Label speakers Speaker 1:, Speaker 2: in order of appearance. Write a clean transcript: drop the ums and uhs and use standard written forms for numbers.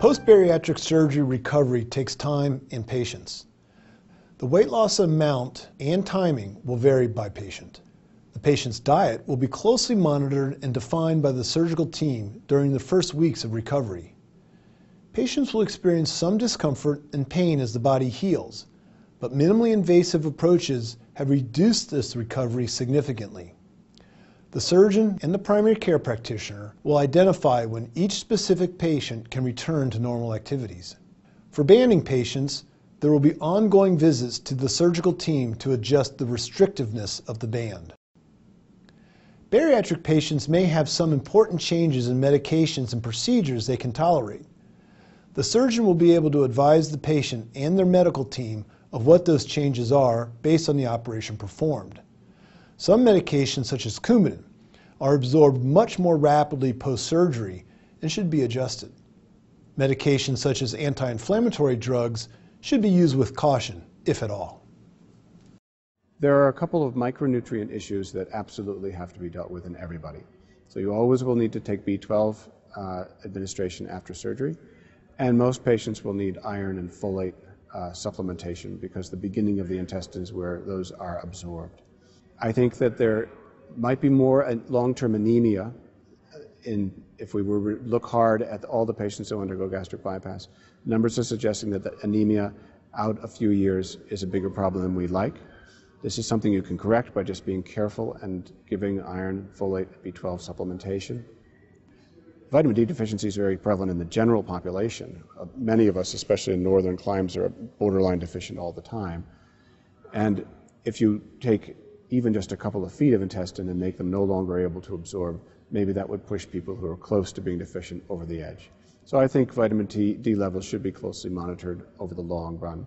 Speaker 1: Post-bariatric surgery recovery takes time and patience. The weight loss amount and timing will vary by patient. The patient's diet will be closely monitored and defined by the surgical team during the first weeks of recovery. Patients will experience some discomfort and pain as the body heals, but minimally invasive approaches have reduced this recovery significantly. The surgeon and the primary care practitioner will identify when each specific patient can return to normal activities. For banding patients, there will be ongoing visits to the surgical team to adjust the restrictiveness of the band. Bariatric patients may have some important changes in medications and procedures they can tolerate. The surgeon will be able to advise the patient and their medical team of what those changes are based on the operation performed. Some medications, such as Coumadin, are absorbed much more rapidly post-surgery and should be adjusted. Medications such as anti-inflammatory drugs should be used with caution, if at all.
Speaker 2: There are a couple of micronutrient issues that absolutely have to be dealt with in everybody. So you always will need to take B12 administration after surgery, and most patients will need iron and folate supplementation because the beginning of the intestine is where those are absorbed. I think that there might be more long-term anemia if we were to look hard at all the patients who undergo gastric bypass. Numbers are suggesting that the anemia out a few years is a bigger problem than we'd like. This is something you can correct by just being careful and giving iron, folate, B12 supplementation. Vitamin D deficiency is very prevalent in the general population. Many of us, especially in northern climes, are borderline deficient all the time. And if you take even just a couple of feet of intestine and make them no longer able to absorb, maybe that would push people who are close to being deficient over the edge. So I think vitamin D levels should be closely monitored over the long run.